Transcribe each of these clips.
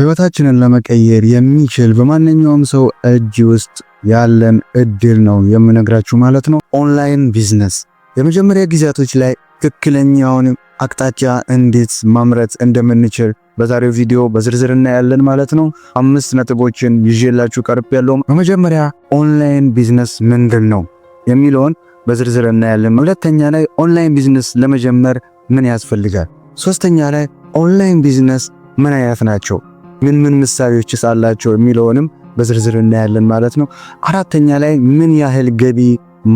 ህይወታችንን ለመቀየር የሚችል በማንኛውም ሰው እጅ ውስጥ ያለን እድል ነው የምነግራችሁ ማለት ነው። ኦንላይን ቢዝነስ የመጀመሪያ ጊዜያቶች ላይ ትክክለኛውን አቅጣጫ እንዴት ማምረት እንደምንችል በዛሬው ቪዲዮ በዝርዝር እናያለን ማለት ነው። 5 ነጥቦችን ይዤላችሁ ቀርቤያለሁ። በመጀመሪያ ኦንላይን ቢዝነስ ምንድነው የሚለውን በዝርዝር እናያለን። ሁለተኛ ላይ ኦንላይን ቢዝነስ ለመጀመር ምን ያስፈልጋል? ሶስተኛ ላይ ኦንላይን ቢዝነስ ምን አይነት ናቸው? ምን ምሳሌዎችስ አላቸው የሚለውንም በዝርዝር እናያለን ማለት ነው። አራተኛ ላይ ምን ያህል ገቢ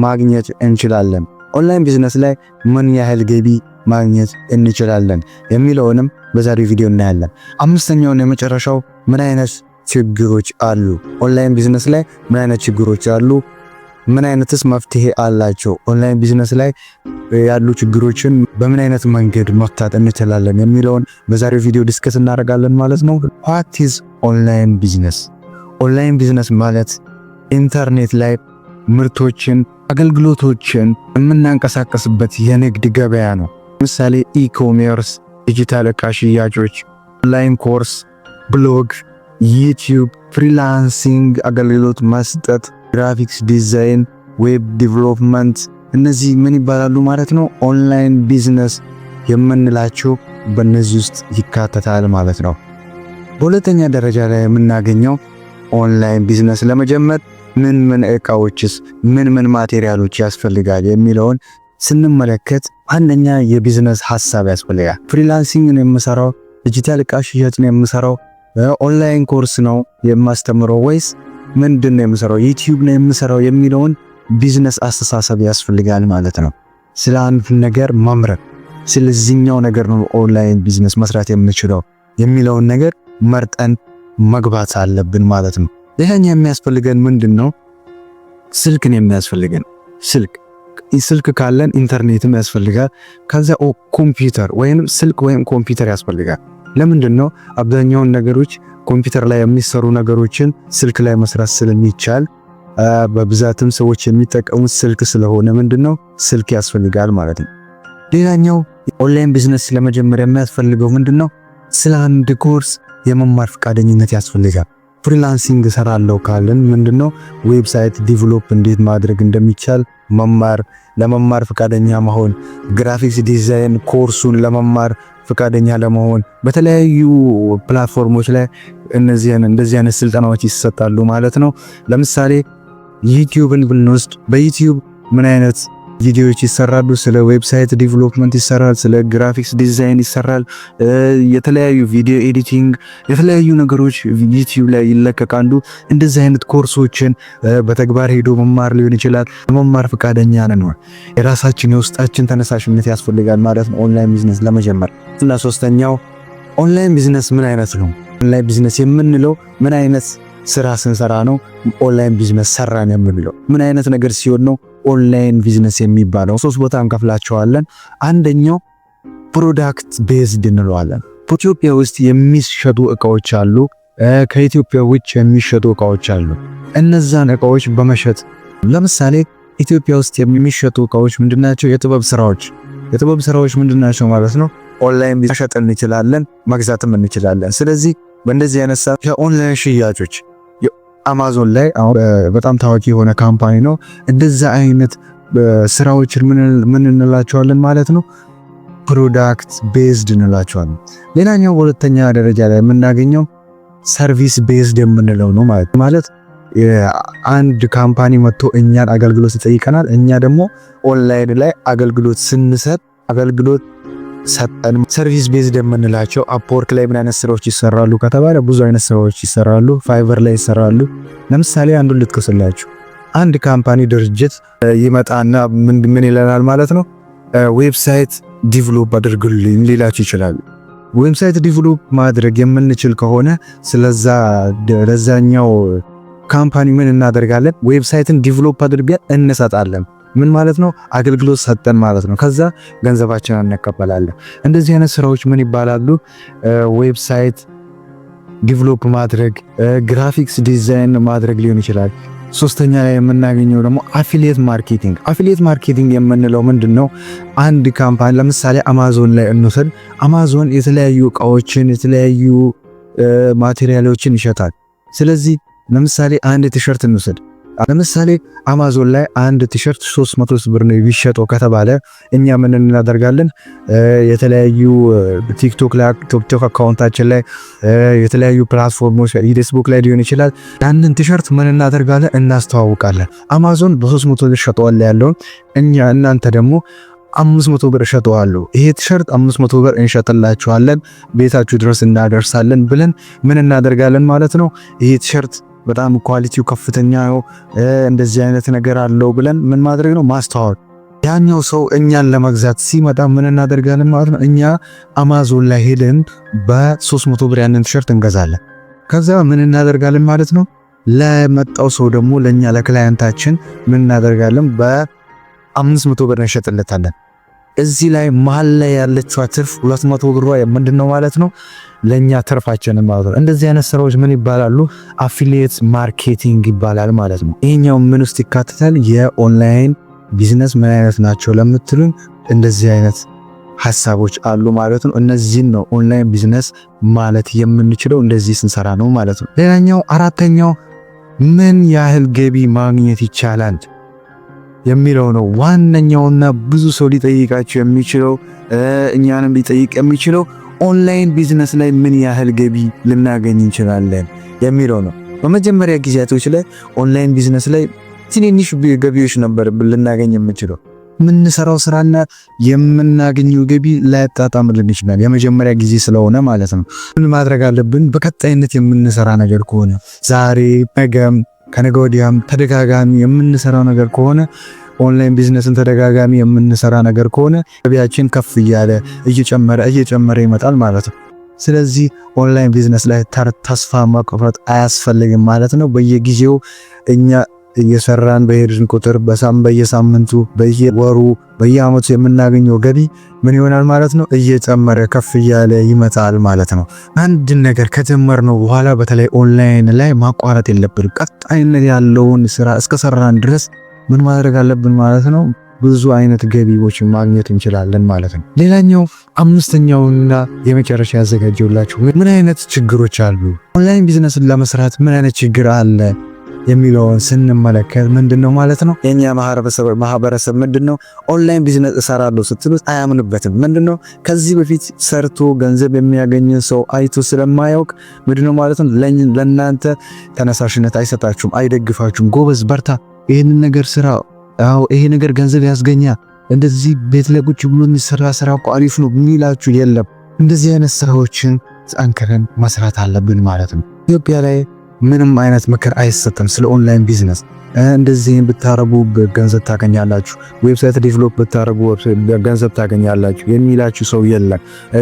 ማግኘት እንችላለን? ኦንላይን ቢዝነስ ላይ ምን ያህል ገቢ ማግኘት እንችላለን የሚለውንም በዛሬው ቪዲዮ እናያለን። አምስተኛውና የመጨረሻው ምን አይነት ችግሮች አሉ? ኦንላይን ቢዝነስ ላይ ምን አይነት ችግሮች አሉ? ምን አይነትስ መፍትሄ አላቸው? ኦንላይን ቢዝነስ ላይ ያሉ ችግሮችን በምን አይነት መንገድ መፍታት እንችላለን የሚለውን በዛሬው ቪዲዮ ዲስከስ እናደርጋለን ማለት ነው። What is ኦንላይን ቢዝነስ? ኦንላይን ቢዝነስ ማለት ኢንተርኔት ላይ ምርቶችን፣ አገልግሎቶችን የምናንቀሳቀስበት የንግድ ገበያ ነው። ለምሳሌ ኢኮሜርስ፣ ዲጂታል ዕቃ ሽያጮች፣ ኦንላይን ኮርስ፣ ብሎግ፣ ዩቲዩብ፣ ፍሪላንሲንግ አገልግሎት መስጠት፣ ግራፊክስ ዲዛይን፣ ዌብ ዲቨሎፕመንት፣ እነዚህ ምን ይባላሉ ማለት ነው? ኦንላይን ቢዝነስ የምንላቸው በእነዚህ ውስጥ ይካተታል ማለት ነው። በሁለተኛ ደረጃ ላይ የምናገኘው ኦንላይን ቢዝነስ ለመጀመር ምን እቃዎችስ ምን ማቴሪያሎች ያስፈልጋል የሚለውን ስንመለከት አንደኛ የቢዝነስ ሐሳብ ያስፈልጋል። ፍሪላንሲንግ ነው የምሰራው፣ ዲጂታል ዕቃ ሽያጭ ነው የምሰራው፣ ኦንላይን ኮርስ ነው የማስተምረው ወይስ ምንድን ነው የምሰራው? ዩቲዩብ ነው የምሰራው የሚለውን ቢዝነስ አስተሳሰብ ያስፈልጋል ማለት ነው። ስለ አንድ ነገር መምረጥ፣ ስለዚህኛው ነገር ነው ኦንላይን ቢዝነስ መስራት የምችለው የሚለውን ነገር መርጠን መግባት አለብን ማለት ነው። ለኛ የሚያስፈልገን ምንድነው? ስልክ ነው የሚያስፈልገን። ስልክ ካለን ኢንተርኔትም ያስፈልጋል። ከዛ ኮምፒውተር ወይም ስልክ ወይም ኮምፒውተር ያስፈልጋል። ለምንድነው? አብዛኛውን ነገሮች ኮምፒውተር ላይ የሚሰሩ ነገሮችን ስልክ ላይ መስራት ስለሚቻል በብዛትም ሰዎች የሚጠቀሙት ስልክ ስለሆነ ምንድነው ስልክ ያስፈልጋል ማለት ነው። ሌላኛው ኦንላይን ቢዝነስ ለመጀመር የሚያስፈልገው ምንድነው? ስለ አንድ ኮርስ የመማር ፈቃደኝነት ያስፈልጋል። ፍሪላንሲንግ ሰራለው ካለን ምንድነው ዌብሳይት ዲቨሎፕ እንዴት ማድረግ እንደሚቻል ለመማር ፈቃደኛ መሆን፣ ግራፊክስ ዲዛይን ኮርሱን ለመማር ፈቃደኛ ለመሆን በተለያዩ ፕላትፎርሞች ላይ እንደዚህ አይነት ስልጠናዎች ይሰጣሉ ማለት ነው። ለምሳሌ ዩቲዩብን ብንወስድ በዩቲዩብ ምን አይነት ቪዲዮዎች ይሰራሉ? ስለ ዌብሳይት ዲቨሎፕመንት ይሰራል፣ ስለ ግራፊክስ ዲዛይን ይሰራል፣ የተለያዩ ቪዲዮ ኤዲቲንግ፣ የተለያዩ ነገሮች ዩቲዩብ ላይ ይለቀቃሉ። እንደዚህ አይነት ኮርሶችን በተግባር ሄዶ መማር ሊሆን ይችላል። መማር ፈቃደኛ ነን። የራሳችን የውስጣችን ተነሳሽነት ያስፈልጋል ማለት ነው ኦንላይን ቢዝነስ ለመጀመር። እና ሶስተኛው ኦንላይን ቢዝነስ ምን አይነት ነው? ኦንላይን ቢዝነስ የምንለው ምን አይነት ስራ ስንሰራ ነው ኦንላይን ቢዝነስ ሰራን የምንለው? ምን አይነት ነገር ሲሆን ነው ኦንላይን ቢዝነስ የሚባለው? 3 ቦታ እንከፍላቸዋለን። አንደኛው ፕሮዳክት ቤዝድ እንለዋለን። ኢትዮጵያ ውስጥ የሚሸጡ እቃዎች አሉ፣ ከኢትዮጵያ ውጭ የሚሸጡ እቃዎች አሉ። እነዛን እቃዎች በመሸጥ ለምሳሌ ኢትዮጵያ ውስጥ የሚሸጡ እቃዎች ምንድናቸው? የጥበብ ስራዎች ምንድናቸው ማለት ነው? ኦንላይን መሸጥ እንችላለን፣ መግዛትም እንችላለን። ስለዚህ በእንደዚህ አይነት የኦንላይን ሽያጮች አማዞን ላይ አሁን በጣም ታዋቂ የሆነ ካምፓኒ ነው። እንደዛ አይነት ስራዎችን ምን እንላቸዋለን ማለት ነው? ፕሮዳክት ቤዝድ እንላቸዋለን። ሌላኛው ሁለተኛ ደረጃ ላይ የምናገኘው ሰርቪስ ቤዝድ የምንለው ነው ማለት አንድ ካምፓኒ መጥቶ እኛን አገልግሎት ይጠይቀናል። እኛ ደግሞ ኦንላይን ላይ አገልግሎት ስንሰጥ አገልግሎት ሰጠን። ሰርቪስ ቤዝድ የምንላቸው አፕወርክ ላይ ምን አይነት ስራዎች ይሰራሉ ከተባለ ብዙ አይነት ስራዎች ይሰራሉ። ፋይቨር ላይ ይሰራሉ። ለምሳሌ አንዱን ልትከስላችሁ። አንድ ካምፓኒ ድርጅት ይመጣና ምን ይለናል ማለት ነው? ዌብሳይት ዲቨሎፕ አድርጉልኝ ሊላችሁ ይችላል። ዌብሳይት ዲቨሎፕ ማድረግ የምንችል ከሆነ ለዛኛው ካምፓኒ ምን እናደርጋለን? ዌብሳይትን ዲቨሎፕ አድርገን እንሰጣለን። ምን ማለት ነው? አገልግሎት ሰጠን ማለት ነው። ከዛ ገንዘባችንን እንቀበላለን። እንደዚህ አይነት ስራዎች ምን ይባላሉ? ዌብሳይት ዲቨሎፕ ማድረግ፣ ግራፊክስ ዲዛይን ማድረግ ሊሆን ይችላል። ሶስተኛ ላይ የምናገኘው ደግሞ አፊሊየት ማርኬቲንግ። አፊሊየት ማርኬቲንግ የምንለው ምንድነው? አንድ ካምፓኒ ለምሳሌ አማዞን ላይ እንውሰድ። አማዞን የተለያዩ እቃዎችን የተለያዩ ማቴሪያሎችን ይሸጣል። ስለዚህ ለምሳሌ አንድ ቲሸርት እንውሰድ። ለምሳሌ አማዞን ላይ አንድ ቲሸርት 300 ብር ነው ቢሸጠው ከተባለ እኛ ምን እናደርጋለን? የተለያዩ ቲክቶክ ላይ ቲክቶክ አካውንታችን ላይ የተለያዩ ፕላትፎርሞች ፌስቡክ ላይ ሊሆን ይችላል። ያንን ቲሸርት ምን እናደርጋለን? እናስተዋውቃለን። አማዞን በ300 ብር ሸጠዋል ያለውን እናንተ ደግሞ 500 ብር ሸጠዋለሁ፣ ይሄ ቲሸርት 500 ብር እንሸጥላችኋለን፣ ቤታችሁ ድረስ እናደርሳለን ብለን ምን እናደርጋለን ማለት ነው። ይሄ ቲሸርት በጣም ኳሊቲው ከፍተኛ ነው፣ እንደዚህ አይነት ነገር አለው ብለን ምን ማድረግ ነው? ማስተዋወቅ። ያኛው ሰው እኛን ለመግዛት ሲመጣ ምን እናደርጋለን ማለት ነው? እኛ አማዞን ላይ ሄደን በ300 ብር ያንን ቲሸርት እንገዛለን። ከዛ ምን እናደርጋለን ማለት ነው? ለመጣው ሰው ደግሞ ለኛ ለክላየንታችን ምን እናደርጋለን? በ500 ብር እንሸጥለታለን። እዚህ ላይ መሀል ላይ ያለችው ትርፍ 200 ብር ምንድነው ማለት ነው? ለኛ ትርፋችን ማለት ነው። እንደዚህ አይነት ስራዎች ምን ይባላሉ? አፊሊየት ማርኬቲንግ ይባላል ማለት ነው። ይሄኛው ምን ውስጥ ይካተታል? የኦንላይን ቢዝነስ ምን አይነት ናቸው ለምትሉን እንደዚህ አይነት ሐሳቦች አሉ ማለት ነው። እነዚህን ነው ኦንላይን ቢዝነስ ማለት የምንችለው እንደዚህ ስንሰራ ነው ማለት ነው። ሌላኛው አራተኛው ምን ያህል ገቢ ማግኘት ይቻላል የሚለው ነው። ዋነኛውና ብዙ ሰው ሊጠይቃቸው የሚችለው እኛንም ሊጠይቅ የሚችለው ኦንላይን ቢዝነስ ላይ ምን ያህል ገቢ ልናገኝ እንችላለን የሚለው ነው። በመጀመሪያ ጊዜያቶች ላይ ኦንላይን ቢዝነስ ላይ ትንንሽ ገቢዎች ነበር ልናገኝ የምንችለው። የምንሰራው ስራና የምናገኘው ገቢ ላይጣጣምልን ይችላል፣ የመጀመሪያ ጊዜ ስለሆነ ማለት ነው። ምን ማድረግ አለብን? በቀጣይነት የምንሰራ ነገር ከሆነ ዛሬ ነገም ከነገ ወዲያም ተደጋጋሚ የምንሰራው ነገር ከሆነ ኦንላይን ቢዝነስን ተደጋጋሚ የምንሰራ ነገር ከሆነ ገቢያችን ከፍ እያለ እየጨመረ ይመጣል ማለት ነው። ስለዚህ ኦንላይን ቢዝነስ ላይ ተስፋ መቁረጥ አያስፈልግም ማለት ነው። በየጊዜው እኛ እየሰራን በሄድን ቁጥር በየሳምንቱ በየወሩ በየአመቱ የምናገኘው ገቢ ምን ይሆናል ማለት ነው? እየጨመረ ከፍ እያለ ይመጣል ማለት ነው። አንድ ነገር ከጀመርነው በኋላ በተለይ ኦንላይን ላይ ማቋረጥ የለብን። ቀጣይነት ያለውን ስራ እስከሰራን ድረስ ምን ማድረግ አለብን ማለት ነው? ብዙ አይነት ገቢዎችን ማግኘት እንችላለን ማለት ነው። ሌላኛው አምስተኛውና የመጨረሻ ያዘጋጀውላችሁ ምን አይነት ችግሮች አሉ፣ ኦንላይን ቢዝነስን ለመስራት ምን አይነት ችግር አለ የሚለውን ስንመለከት ምንድነው ማለት ነው? የኛ ማህበረሰብ ምንድነው ኦንላይን ቢዝነስ እሰራለሁ ስትሉት አያምንበትም። ምንድነው ከዚህ በፊት ሰርቶ ገንዘብ የሚያገኝ ሰው አይቶ ስለማያውቅ ምንድነው ማለት ነው ለእናንተ ተነሳሽነት አይሰጣችሁም፣ አይደግፋችሁም። ጎበዝ በርታ፣ ይሄንን ነገር ስራ፣ አዎ ይሄ ነገር ገንዘብ ያስገኛ፣ እንደዚህ ቤት ላይ ቁጭ ብሎ የሚሰራ ስራ እኮ አሪፍ ነው የሚላችሁ የለም። እንደዚህ አይነት ስራዎችን ጠንክረን መስራት አለብን ማለት ነው። ኢትዮጵያ ላይ ምንም አይነት ምክር አይሰጥም ስለ ኦንላይን ቢዝነስ። እንደዚህ ብታረጉ ገንዘብ ታገኛላችሁ፣ ዌብሳይት ዴቨሎፕ ብታረጉ ገንዘብ ታገኛላችሁ የሚላችሁ ሰው የለም።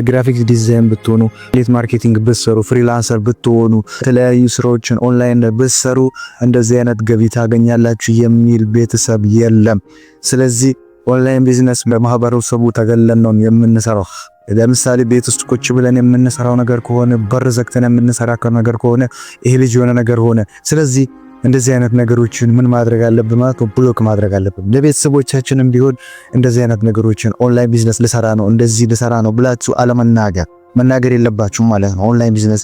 ግራፊክስ ዲዛይን ብትሆኑ፣ ኔት ማርኬቲንግ ብትሰሩ፣ ፍሪላንሰር ብትሆኑ፣ የተለያዩ ስራዎችን ኦንላይን ብትሰሩ እንደዚህ አይነት ገቢ ታገኛላችሁ የሚል ቤተሰብ የለም። ስለዚህ ኦንላይን ቢዝነስ በማህበረሰቡ ተገለን ነው የምንሰራው። ለምሳሌ ቤት ውስጥ ቁጭ ብለን የምንሰራው ነገር ከሆነ፣ በር ዘግተን የምንሰራ ነገር ከሆነ ይሄ ልጅ የሆነ ነገር ሆነ። ስለዚህ እንደዚህ አይነት ነገሮችን ምን ማድረግ አለብን ማለት ነው? ብሎክ ማድረግ አለብን። ለቤተሰቦቻችንም ቢሆን እንደዚህ አይነት ነገሮችን ኦንላይን ቢዝነስ ልሰራ ነው እንደዚህ ልሰራ ነው ብላችሁ መናገር የለባችሁም ማለት ነው፣ ኦንላይን ቢዝነስ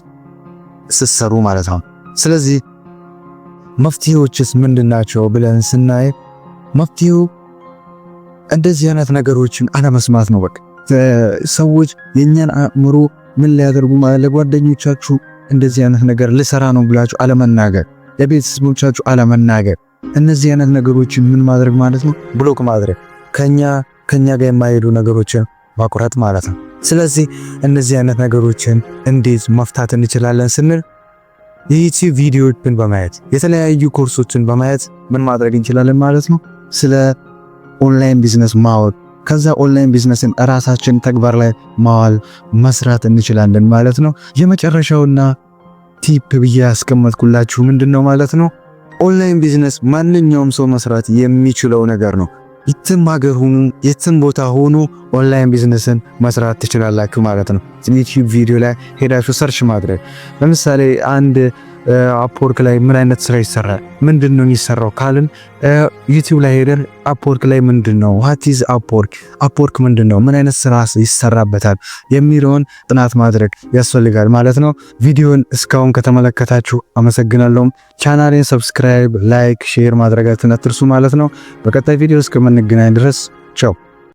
ስትሰሩ ማለት ነው። ስለዚህ መፍትሄዎችስ ምንድናቸው ብለን ስናይ መፍትሄው እንደዚህ አይነት ነገሮችን አለመስማት ነው። በቃ ሰዎች የኛን አእምሮ ምን ሊያደርጉ ማለት ለጓደኞቻችሁ እንደዚህ አይነት ነገር ልሰራ ነው ብላችሁ አለመናገር፣ ለቤተሰቦቻችሁ አለመናገር። እነዚህ አይነት ነገሮችን ምን ማድረግ ማለት ነው? ብሎክ ማድረግ፣ ከኛ ጋር የማይሄዱ ነገሮችን ማቁረጥ ማለት ነው። ስለዚህ እነዚህ አይነት ነገሮችን እንዴት መፍታት እንችላለን ስንል የዩቲዩብ ቪዲዮዎችን በማየት የተለያዩ ኮርሶችን በማየት ምን ማድረግ እንችላለን ማለት ነው? ስለ ኦንላይን ቢዝነስ ማወቅ፣ ከዛ ኦንላይን ቢዝነስን ራሳችን ተግባር ላይ ማዋል መስራት እንችላለን ማለት ነው። የመጨረሻውና ቲፕ ብዬ ያስቀመጥኩላችሁ ምንድነው ማለት ነው? ኦንላይን ቢዝነስ ማንኛውም ሰው መስራት የሚችለው ነገር ነው። የትም ሀገር ሆኑ የትም ቦታ ሆኑ ኦንላይን ቢዝነስን መስራት ትችላላችሁ ማለት ነው። ዩቲዩብ ቪዲዮ ላይ ሄዳችሁ ሰርች ማድረግ፣ ለምሳሌ አንድ አፕወርክ ላይ ምን አይነት ስራ ይሰራል፣ ምንድነው የሚሰራው ካልን ዩቲዩብ ላይ ሄደን አፕወርክ ላይ ምንድነው what is አፕወርክ ምንድነው፣ ምን አይነት ስራ ይሰራበታል የሚለውን ጥናት ማድረግ ያስፈልጋል ማለት ነው። ቪዲዮን እስካሁን ከተመለከታችሁ አመሰግናለሁ። ቻናሌን ሰብስክራይብ፣ ላይክ፣ ሼር ማድረጋችሁን አትርሱ ማለት ነው። በቀጣይ ቪዲዮ እስከምንገናኝ ድረስ ቻው።